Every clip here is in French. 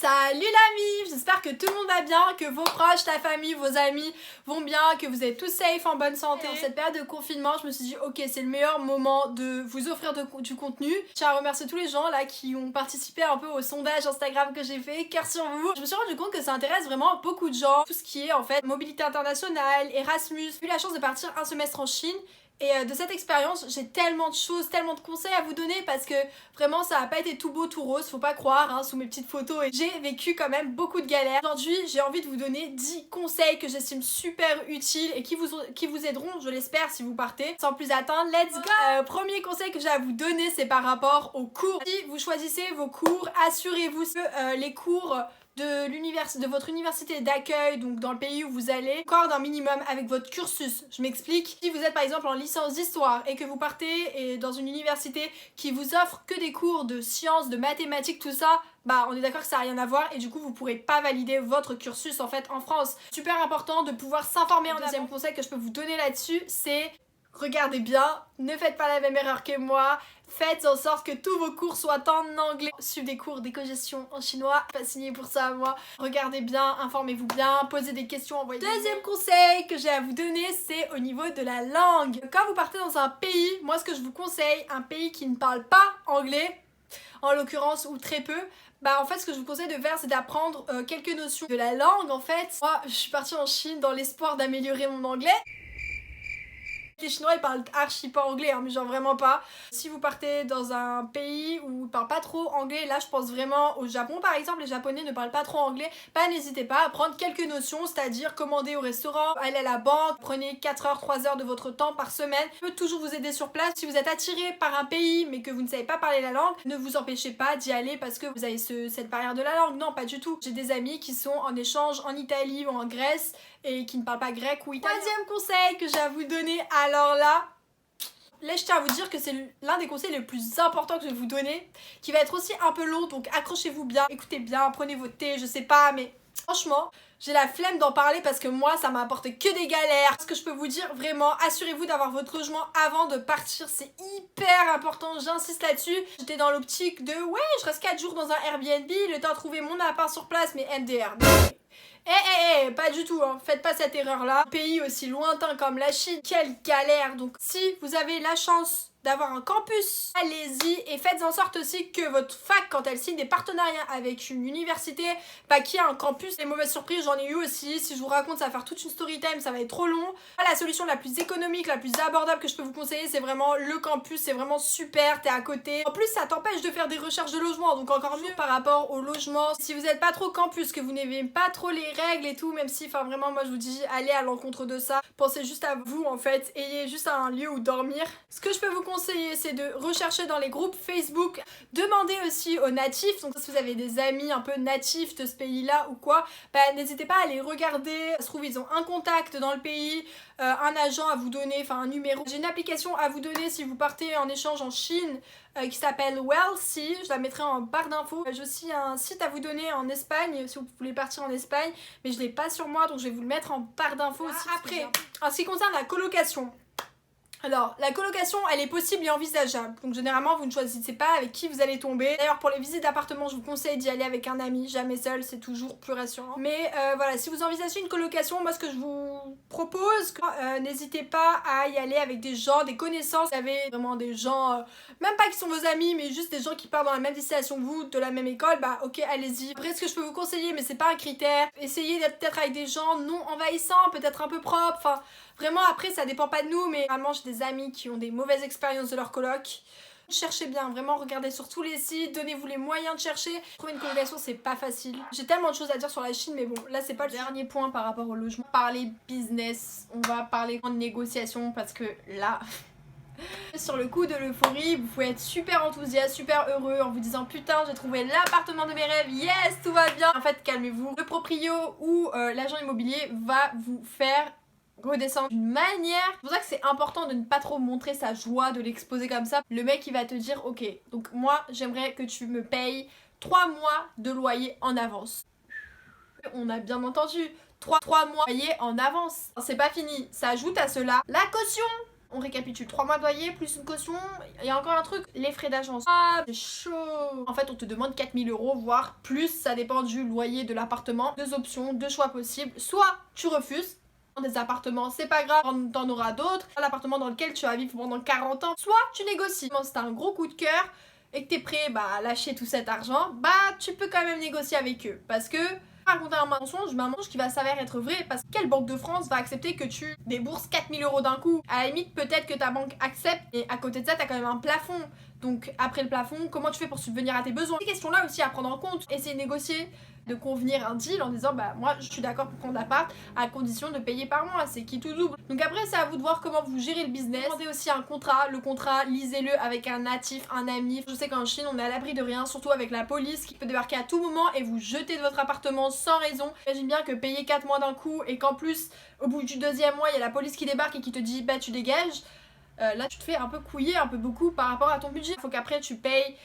Salut l'ami, j'espère que tout le monde va bien, que vos proches, ta famille, vos amis vont bien, que vous êtes tous safe, en bonne santé. En cette période de confinement, je me suis dit ok, c'est le meilleur moment de vous offrir du contenu. Je tiens à remercier tous les gens là qui ont participé un peu au sondage Instagram que j'ai fait, cœur sur vous. Je me suis rendu compte que ça intéresse vraiment beaucoup de gens, tout ce qui est en fait mobilité internationale, Erasmus. J'ai eu la chance de partir un semestre en Chine. Et de cette expérience, j'ai tellement de choses, tellement de conseils à vous donner parce que vraiment ça n'a pas été tout beau, tout rose, faut pas croire hein, sous mes petites photos. Et j'ai vécu quand même beaucoup de galères. Aujourd'hui, j'ai envie de vous donner 10 conseils que j'estime super utiles et qui vous aideront, je l'espère, si vous partez. Sans plus attendre, let's go. Premier conseil que j'ai à vous donner, c'est par rapport aux cours. Si vous choisissez vos cours, assurez-vous que les cours de votre université d'accueil, donc dans le pays où vous allez, accorde un minimum avec votre cursus. Je m'explique. Si vous êtes par exemple en licence d'histoire et que vous partez dans une université qui vous offre que des cours de sciences, de mathématiques, tout ça, bah on est d'accord que ça n'a rien à voir et du coup vous pourrez pas valider votre cursus en fait en France. Super important de pouvoir s'informer. Deuxième conseil que je peux vous donner là-dessus, c'est regardez bien, ne faites pas la même erreur que moi, faites en sorte que tous vos cours soient en anglais. Suivez des cours d'éco-gestion en chinois, pas signé pour ça moi. Regardez bien, informez-vous bien, posez des questions, envoyez des mails. Deuxième conseil que j'ai à vous donner, c'est au niveau de la langue. Quand vous partez dans un pays, moi ce que je vous conseille, un pays qui ne parle pas anglais, en l'occurrence ou très peu, bah en fait ce que je vous conseille de faire c'est d'apprendre quelques notions de la langue en fait. Moi je suis partie en Chine dans l'espoir d'améliorer mon anglais. Les Chinois ils parlent archi pas anglais hein, mais genre vraiment pas. Si vous partez dans un pays où ils parlent pas trop anglais, là je pense vraiment au Japon par exemple, les Japonais ne parlent pas trop anglais, bah n'hésitez pas à prendre quelques notions, c'est-à-dire commander au restaurant, aller à la banque, prenez 4 heures, 3 heures de votre temps par semaine, ça peut toujours vous aider sur place. Si vous êtes attiré par un pays mais que vous ne savez pas parler la langue, ne vous empêchez pas d'y aller parce que vous avez cette barrière de la langue, non pas du tout. J'ai des amis qui sont en échange en Italie ou en Grèce et qui ne parlent pas grec ou italien. Troisième conseil que j'ai à vous donner, alors là je tiens à vous dire que c'est l'un des conseils les plus importants que je vais vous donner, qui va être aussi un peu long, donc accrochez-vous bien, écoutez bien, prenez votre thé, je sais pas, mais franchement, j'ai la flemme d'en parler parce que moi, ça m'a apporté que des galères. Ce que je peux vous dire, vraiment, assurez-vous d'avoir votre logement avant de partir, c'est hyper important, j'insiste là-dessus. J'étais dans l'optique de, ouais, je reste 4 jours dans un Airbnb, le temps de trouver mon appart sur place, mais MDR. Pas du tout, hein. Faites pas cette erreur là. Un pays aussi lointain comme la Chine, quelle galère. Donc si vous avez la chance d'avoir un campus, allez-y et faites en sorte aussi que votre fac, quand elle signe des partenariats avec une université, bah qui a un campus. Les mauvaises surprises, j'en ai eu aussi. Si je vous raconte, ça va faire toute une story time, ça va être trop long. La solution la plus économique, la plus abordable que je peux vous conseiller, c'est vraiment le campus. C'est vraiment super, t'es à côté. En plus, ça t'empêche de faire des recherches de logement, donc encore mieux par rapport au logement. Si vous n'êtes pas trop campus, que vous n'aimez pas trop les règles et tout, même si, enfin vraiment, moi je vous dis, allez à l'encontre de ça. Pensez juste à vous en fait, ayez juste un lieu où dormir. Ce que je peux vous conseiller, c'est de rechercher dans les groupes Facebook, demandez aussi aux natifs, donc si vous avez des amis un peu natifs de ce pays-là ou quoi, bah n'hésitez pas à les regarder, ça se trouve ils ont un contact dans le pays, un agent à vous donner, enfin un numéro. J'ai une application à vous donner si vous partez en échange en Chine qui s'appelle Wealthy, je la mettrai en barre d'infos. J'ai aussi un site à vous donner en Espagne si vous voulez partir en Espagne, mais je l'ai pas sur moi donc je vais vous le mettre en barre d'infos aussi. Après, en ce qui concerne la colocation, alors, la colocation, elle est possible et envisageable. Donc, généralement, vous ne choisissez pas avec qui vous allez tomber. D'ailleurs, pour les visites d'appartement, je vous conseille d'y aller avec un ami. Jamais seul, c'est toujours plus rassurant. Mais voilà, si vous envisagez une colocation, moi, ce que je vous propose, n'hésitez pas à y aller avec des gens, des connaissances. Vous avez vraiment des gens, même pas qui sont vos amis, mais juste des gens qui partent dans la même destination que vous, de la même école, bah ok, allez-y. Après, ce que je peux vous conseiller, mais c'est pas un critère, essayez d'être peut-être avec des gens non envahissants, peut-être un peu propres, enfin... Vraiment après ça dépend pas de nous mais vraiment j'ai des amis qui ont des mauvaises expériences de leur coloc. Cherchez bien, vraiment regardez sur tous les sites, donnez-vous les moyens de chercher. Trouver une colocation c'est pas facile. J'ai tellement de choses à dire sur la Chine mais bon là c'est pas le dernier point par rapport au logement. Parler business, on va parler de négociation parce que là... Sur le coup de l'euphorie, vous pouvez être super enthousiaste, super heureux en vous disant putain j'ai trouvé l'appartement de mes rêves, yes tout va bien. En fait calmez-vous, le proprio ou l'agent immobilier va vous faire redescendre d'une manière. C'est pour ça que c'est important de ne pas trop montrer sa joie, de l'exposer comme ça. Le mec il va te dire ok donc moi j'aimerais que tu me payes 3 mois de loyer en avance. On a bien entendu 3 mois de loyer en avance. C'est pas fini, ça ajoute à cela la caution. On récapitule 3 mois de loyer plus une caution. Il y a encore un truc, les frais d'agence. Ah, c'est chaud. En fait, on te demande 4000 €, voire plus. Ça dépend du loyer de l'appartement. 2 options, 2 choix possibles. Soit tu refuses. Des appartements, c'est pas grave, t'en auras d'autres. L'appartement dans lequel tu vas vivre pendant 40 ans. Soit tu négocies. Si t'as un gros coup de cœur et que t'es prêt à lâcher tout cet argent, tu peux quand même négocier avec eux. Parce que raconter un mensonge qui va s'avérer être vrai, parce que quelle banque de France va accepter que tu débourses 4000 € d'un coup? À la limite, peut-être que ta banque accepte, et à côté de ça, t'as quand même un plafond. Donc après le plafond, comment tu fais pour subvenir à tes besoins? Ces questions-là aussi à prendre en compte. Essayer de négocier, de convenir un deal en disant moi je suis d'accord pour prendre l'appart à condition de payer par mois, c'est qui tout double. Donc après c'est à vous de voir comment vous gérez le business. Demandez aussi un contrat, le contrat lisez-le avec un natif, un ami. Je sais qu'en Chine on est à l'abri de rien, surtout avec la police qui peut débarquer à tout moment et vous jeter de votre appartement sans raison. Imagine bien que payer 4 mois d'un coup et qu'en plus au bout du 2e mois il y a la police qui débarque et qui te dit tu dégages. Là tu te fais un peu couiller, un peu beaucoup par rapport à ton budget. Faut qu'après tu payes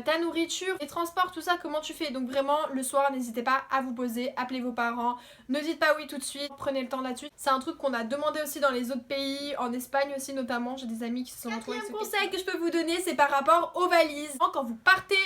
ta nourriture, les transports, tout ça, comment tu fais? Donc vraiment, le soir, n'hésitez pas à vous poser, appelez vos parents, ne dites pas oui tout de suite, prenez le temps là-dessus. C'est un truc qu'on a demandé aussi dans les autres pays, en Espagne aussi notamment, j'ai des amis qui se sont retrouvés. Quatrième conseil que je peux vous donner, c'est par rapport aux valises. Quand vous partez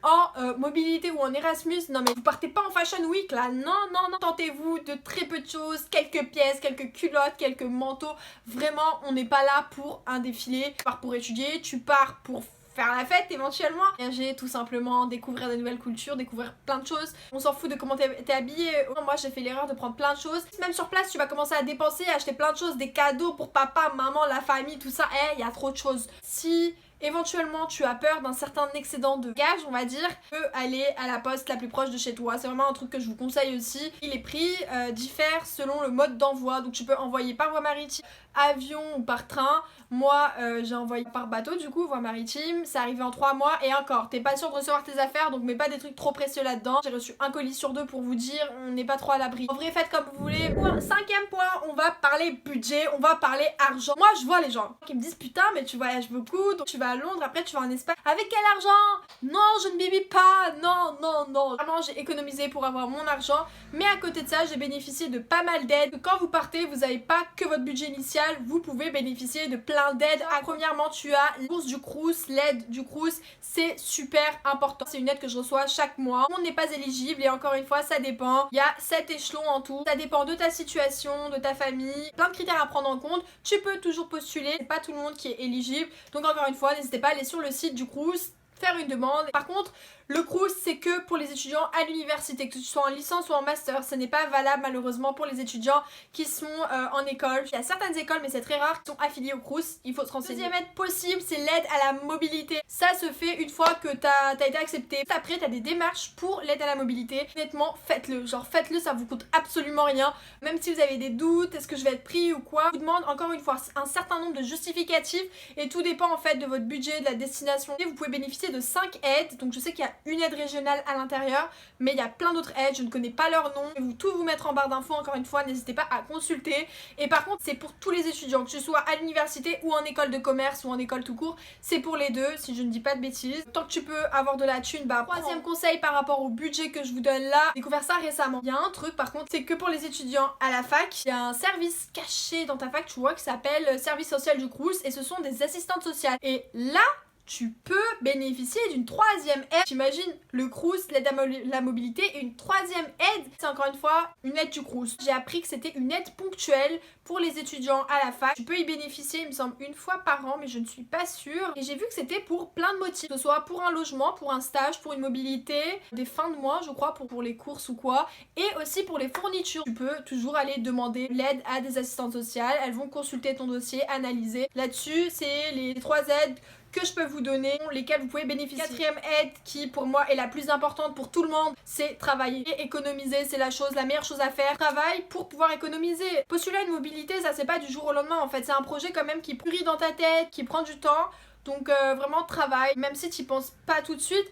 en mobilité ou en Erasmus, non mais vous partez pas en Fashion Week là, non, tentez-vous de très peu de choses, quelques pièces, quelques culottes, quelques manteaux, vraiment on n'est pas là pour un défilé, tu pars pour étudier, tu pars pour faire la fête éventuellement, voyager tout simplement, découvrir de nouvelles cultures, découvrir plein de choses. On s'en fout de comment t'es habillé. Moi j'ai fait l'erreur de prendre plein de choses. Même sur place tu vas commencer à dépenser, à acheter plein de choses, des cadeaux pour papa, maman, la famille, tout ça. Il y a trop de choses. Si éventuellement tu as peur d'un certain excédent de gage, on va dire, tu peux aller à la poste la plus proche de chez toi. C'est vraiment un truc que je vous conseille aussi. Les prix diffèrent selon le mode d'envoi, donc tu peux envoyer par voie maritime, avion ou par train. Moi j'ai envoyé par bateau du coup, voie maritime, c'est arrivé en 3 mois et encore, t'es pas sûr de recevoir tes affaires donc mets pas des trucs trop précieux là-dedans. J'ai reçu un colis sur 2 pour vous dire, on n'est pas trop à l'abri. En vrai faites comme vous voulez. Cinquième point, on va parler budget, on va parler argent. Moi je vois les gens qui me disent putain mais tu voyages beaucoup, donc tu vas à Londres, après tu vas en Espagne. Avec quel argent? Non je ne bibi pas, non. Vraiment j'ai économisé pour avoir mon argent, mais à côté de ça j'ai bénéficié de pas mal d'aides. Quand vous partez vous n'avez pas que votre budget initial, vous pouvez bénéficier de plein d'aides. Premièrement tu as la bourse du Crous, l'aide du Crous, c'est super important. C'est une aide que je reçois chaque mois. On n'est pas éligible et encore une fois ça dépend. Il y a 7 échelons en tout. Ça dépend de ta situation, de ta famille, plein de critères à prendre en compte. Tu peux toujours postuler, c'est pas tout le monde qui est éligible. Donc encore une fois n'hésitez pas à aller sur le site du Crous, faire une demande. Par contre le Crous c'est que pour les étudiants à l'université, que tu sois en licence ou en master. Ce n'est pas valable malheureusement pour les étudiants qui sont en école. Il y a certaines écoles mais c'est très rare qui sont affiliées au Crous, il faut se renseigner. Deuxième aide possible c'est l'aide à la mobilité. Ça se fait une fois que t'as été accepté. Après t'as des démarches pour l'aide à la mobilité. Honnêtement faites-le, faites-le, ça vous coûte absolument rien. Même si vous avez des doutes, est-ce que je vais être pris ou quoi, je vous demande encore une fois un certain nombre de justificatifs et tout dépend en fait de votre budget, de la destination. Et vous pouvez bénéficier de 5 aides, donc je sais qu'il y a une aide régionale à l'intérieur, mais il y a plein d'autres aides, je ne connais pas leur nom. Je vais tout vous mettre en barre d'infos, encore une fois, n'hésitez pas à consulter. Et par contre, c'est pour tous les étudiants, que ce soit à l'université ou en école de commerce ou en école tout court, c'est pour les deux, si je ne dis pas de bêtises. Tant que tu peux avoir de la thune, troisième conseil par rapport au budget que je vous donne là, j'ai découvert ça récemment. Il y a un truc par contre, c'est que pour les étudiants à la fac, il y a un service caché dans ta fac, tu vois, qui s'appelle service social du Crous, et ce sont des assistantes sociales. Et là, tu peux bénéficier d'une 3e aide. J'imagine le Crous, l'aide à la mobilité, et une 3e aide, c'est encore une fois une aide du Crous. J'ai appris que c'était une aide ponctuelle pour les étudiants à la fac. Tu peux y bénéficier, il me semble, une fois par an, mais je ne suis pas sûre. Et j'ai vu que c'était pour plein de motifs, que ce soit pour un logement, pour un stage, pour une mobilité, des fins de mois, je crois, pour les courses ou quoi, et aussi pour les fournitures. Tu peux toujours aller demander l'aide à des assistantes sociales. Elles vont consulter ton dossier, analyser. Là-dessus, c'est les 3 aides que je peux vous donner, lesquelles vous pouvez bénéficier. 4e aide qui pour moi est la plus importante pour tout le monde, c'est travailler. Et économiser, c'est la meilleure chose à faire. Travaille pour pouvoir économiser. Postuler à une mobilité, ça c'est pas du jour au lendemain en fait, c'est un projet quand même qui pourrit dans ta tête, qui prend du temps. Donc vraiment travaille, même si tu y penses pas tout de suite,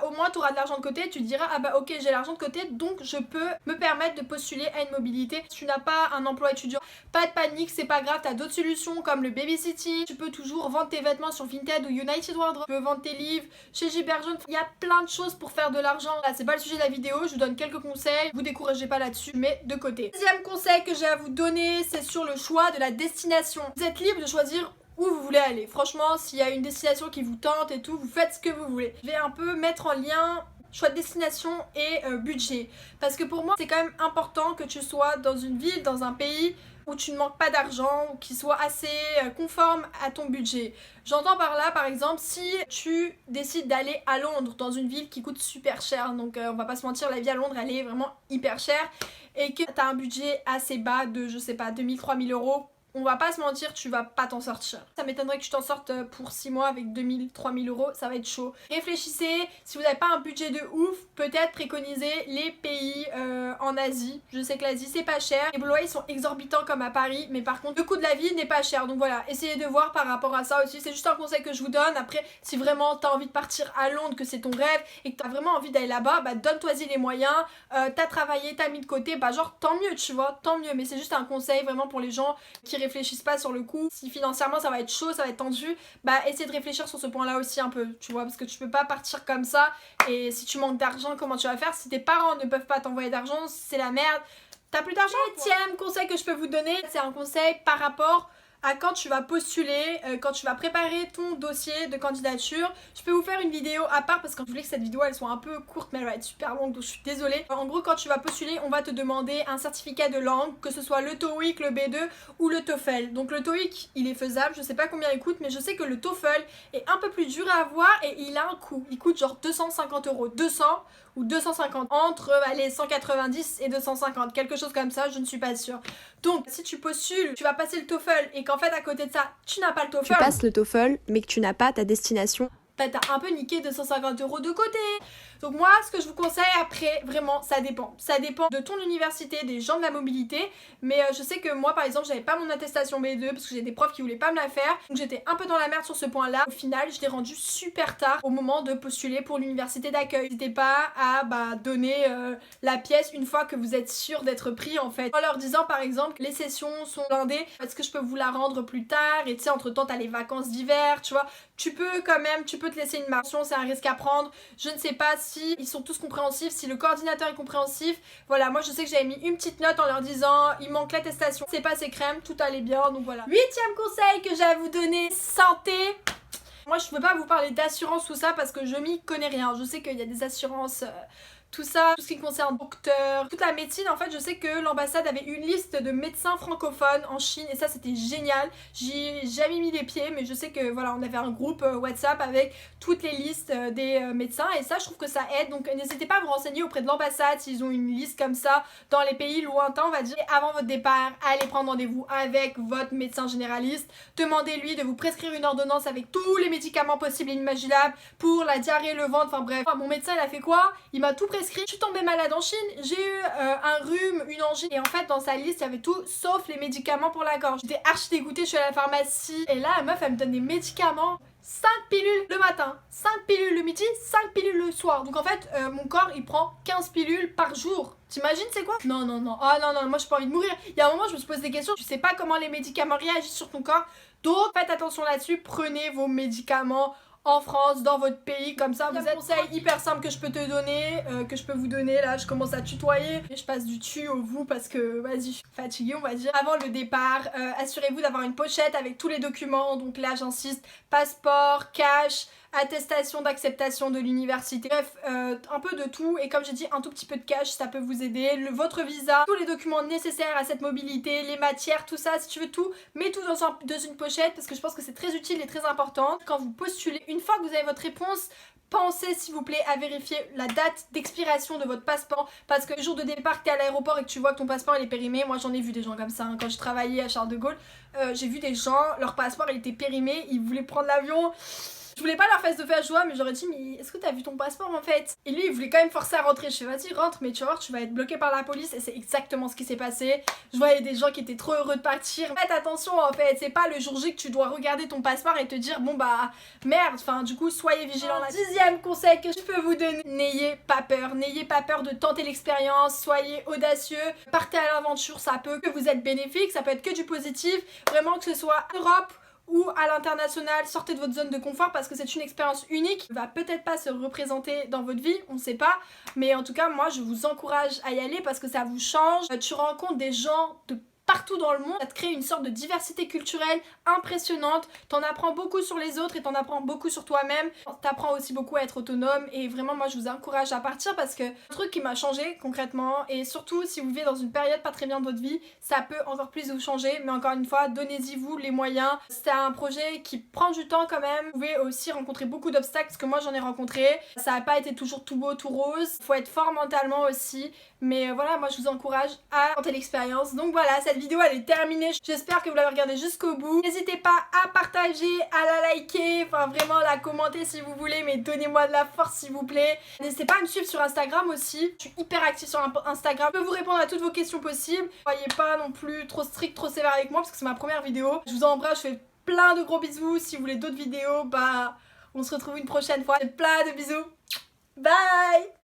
au moins tu auras de l'argent de côté, tu te diras ok j'ai l'argent de côté donc je peux me permettre de postuler à une mobilité. Si tu n'as pas un emploi étudiant, pas de panique, c'est pas grave, tu as d'autres solutions comme le babysitting, tu peux toujours vendre tes vêtements sur Vinted ou United Wardrobe, tu peux vendre tes livres chez Gilbert Jeune, il y a plein de choses pour faire de l'argent. Là c'est pas le sujet de la vidéo, je vous donne quelques conseils, vous découragez pas là-dessus, mais de côté. Deuxième conseil que j'ai à vous donner, c'est sur le choix de la destination. Vous êtes libre de choisir où vous voulez aller. Franchement, s'il y a une destination qui vous tente et tout, vous faites ce que vous voulez. Je vais un peu mettre en lien choix de destination et budget. Parce que pour moi, c'est quand même important que tu sois dans une ville, dans un pays où tu ne manques pas d'argent, ou qui soit assez conforme à ton budget. J'entends par là, par exemple, si tu décides d'aller à Londres, dans une ville qui coûte super cher, donc on va pas se mentir, la vie à Londres, elle est vraiment hyper chère, et que tu as un budget assez bas de, je sais pas, 2000-3000 euros, on va pas se mentir, tu vas pas t'en sortir. Ça m'étonnerait que tu t'en sortes pour 6 mois avec 2000-3000 euros, ça va être chaud. Réfléchissez, si vous n'avez pas un budget de ouf, peut-être préconiser les pays en Asie. Je sais que l'Asie c'est pas cher, les loyers sont exorbitants comme à Paris, mais par contre le coût de la vie n'est pas cher. Donc voilà, essayez de voir par rapport à ça aussi, c'est juste un conseil que je vous donne. Après, si vraiment t'as envie de partir à Londres, que c'est ton rêve et que t'as vraiment envie d'aller là-bas, bah donne-toi-y les moyens, t'as travaillé, t'as mis de côté, bah genre tant mieux, tu vois, tant mieux. Mais c'est juste un conseil vraiment pour les gens qui réfléchissent pas sur le coup. Si financièrement ça va être chaud, ça va être tendu, bah essaie de réfléchir sur ce point là aussi un peu, tu vois, parce que tu peux pas partir comme ça. Et si tu manques d'argent, comment tu vas faire? Si tes parents ne peuvent pas t'envoyer d'argent, c'est la merde, t'as plus d'argent. Septième conseil que je peux vous donner, c'est un conseil par rapport à quand tu vas postuler, quand tu vas préparer ton dossier de candidature. Je peux vous faire une vidéo à part parce que je voulais que cette vidéo elle soit un peu courte, mais elle va être super longue, donc je suis désolée. En gros, quand tu vas postuler, on va te demander un certificat de langue, que ce soit le TOEIC, le B2 ou le TOEFL. Donc le TOEIC il est faisable, je sais pas combien il coûte, mais je sais que le TOEFL est un peu plus dur à avoir et il a un coût. Il coûte genre 250 euros, 200 ou 250, entre allez, 190 et 250, quelque chose comme ça, je ne suis pas sûre. Donc si tu postules, tu vas passer le TOEFL et qu'en fait à côté de ça, tu n'as pas le TOEFL, Tu passes le TOEFL mais que tu n'as pas ta destination, bah t'as un peu niqué 250 euros de côté. Donc moi, ce que je vous conseille après, vraiment, ça dépend. Ça dépend de ton université, des gens de la mobilité. Mais je sais que moi, par exemple, j'avais pas mon attestation B2 parce que j'ai des profs qui voulaient pas me la faire. Donc j'étais un peu dans la merde sur ce point-là. Au final, je l'ai rendu super tard au moment de postuler pour l'université d'accueil. N'hésitez pas à donner la pièce une fois que vous êtes sûr d'être pris en fait. En leur disant par exemple, les sessions sont blindées, est-ce que je peux vous la rendre plus tard? Et tu sais, entre temps, t'as les vacances d'hiver, tu vois. Tu peux quand même, tu peux te laisser une marge, c'est un risque à prendre. Je ne sais pas si ils sont tous compréhensifs, si le coordinateur est compréhensif. Voilà, moi je sais que j'avais mis une petite note en leur disant il manque l'attestation, c'est pas ces crèmes, tout allait bien, donc voilà. Huitième conseil que j'ai à vous donner, santé. Moi je peux pas vous parler d'assurance ou ça parce que je m'y connais rien. Je sais qu'il y a des assurances... tout ça, tout ce qui concerne docteur, toute la médecine, en fait, je sais que l'ambassade avait une liste de médecins francophones en Chine et ça c'était génial. J'y ai jamais mis les pieds, mais je sais que voilà, on avait un groupe WhatsApp avec toutes les listes des médecins et ça je trouve que ça aide. Donc n'hésitez pas à vous renseigner auprès de l'ambassade s'ils ont une liste comme ça dans les pays lointains, on va dire. Et avant votre départ, allez prendre rendez-vous avec votre médecin généraliste, demandez-lui de vous prescrire une ordonnance avec tous les médicaments possibles et imaginables pour la diarrhée, le ventre, enfin bref. Mon médecin il a fait quoi? Il m'a tout prescrit. Je suis tombée malade en Chine, j'ai eu un rhume, une angine et en fait dans sa liste il y avait tout sauf les médicaments pour la gorge. J'étais archi dégoûtée, je suis allée à la pharmacie et là la meuf elle me donne des médicaments, 5 pilules le matin, 5 pilules le midi, 5 pilules le soir. Donc en fait mon corps il prend 15 pilules par jour. T'imagines c'est quoi? Non non non, ah non non, moi j'ai pas envie de mourir. Il y a un moment je me suis posé des questions, tu sais pas comment les médicaments réagissent sur ton corps. Donc faites attention là-dessus, prenez vos médicaments en France, dans votre pays, comme ça vous êtes... Un conseil hyper simple que je peux te donner, que je peux vous donner, là je commence à tutoyer et je passe du tu au vous parce que vas-y, je suis fatiguée on va dire. Avant le départ, assurez-vous d'avoir une pochette avec tous les documents, donc là j'insiste, passeport, cash, attestation d'acceptation de l'université, bref, un peu de tout et comme j'ai dit un tout petit peu de cash ça peut vous aider, votre visa, tous les documents nécessaires à cette mobilité, les matières, tout ça, si tu veux tout, mets tout dans une pochette parce que je pense que c'est très utile et très important. Quand vous postulez, une fois que vous avez votre réponse, pensez s'il vous plaît à vérifier la date d'expiration de votre passeport parce que le jour de départ que tu es à l'aéroport et que tu vois que ton passeport il est périmé, moi j'en ai vu des gens comme ça hein. Quand je travaillais à Charles de Gaulle, j'ai vu des gens, leur passeport il était périmé, ils voulaient prendre l'avion. Je voulais pas leur faire de faire joie, mais j'aurais dit mais est-ce que t'as vu ton passeport en fait? Et lui il voulait quand même forcer à rentrer. Je fais vas-y rentre, mais tu vas voir tu vas être bloqué par la police. Et c'est exactement ce qui s'est passé. Je voyais des gens qui étaient trop heureux de partir. Faites attention en fait, c'est pas le jour J que tu dois regarder ton passeport et te dire bon bah merde. Enfin du coup soyez vigilants là. Dixième conseil que je peux vous donner, n'ayez pas peur de tenter l'expérience, soyez audacieux, partez à l'aventure, ça peut que vous être bénéfique, ça peut être que du positif, vraiment que ce soit Europe ou à l'international, sortez de votre zone de confort parce que c'est une expérience unique, va peut-être pas se représenter dans votre vie, on sait pas, mais en tout cas moi je vous encourage à y aller parce que ça vous change, tu rencontres des gens de partout dans le monde. Ça te crée une sorte de diversité culturelle impressionnante. T'en apprends beaucoup sur les autres et t'en apprends beaucoup sur toi-même. T'apprends aussi beaucoup à être autonome et vraiment moi je vous encourage à partir parce que un truc qui m'a changé concrètement et surtout si vous vivez dans une période pas très bien de votre vie, ça peut encore plus vous changer. Mais encore une fois, donnez-y vous les moyens. C'est un projet qui prend du temps quand même. Vous pouvez aussi rencontrer beaucoup d'obstacles parce que moi j'en ai rencontré. Ça n'a pas été toujours tout beau, tout rose. Faut être fort mentalement aussi. Mais voilà, moi je vous encourage à tenter l'expérience. Donc voilà, cette vidéo elle est terminée. J'espère que vous l'avez regardée jusqu'au bout. N'hésitez pas à partager, à la liker, enfin vraiment la commenter si vous voulez, mais donnez-moi de la force s'il vous plaît. N'hésitez pas à me suivre sur Instagram aussi. Je suis hyper active sur Instagram. Je peux vous répondre à toutes vos questions possibles. Soyez pas non plus trop strict, trop sévère avec moi parce que c'est ma première vidéo. Je vous embrasse, je fais plein de gros bisous. Si vous voulez d'autres vidéos, bah on se retrouve une prochaine fois. Plein de bisous. Bye!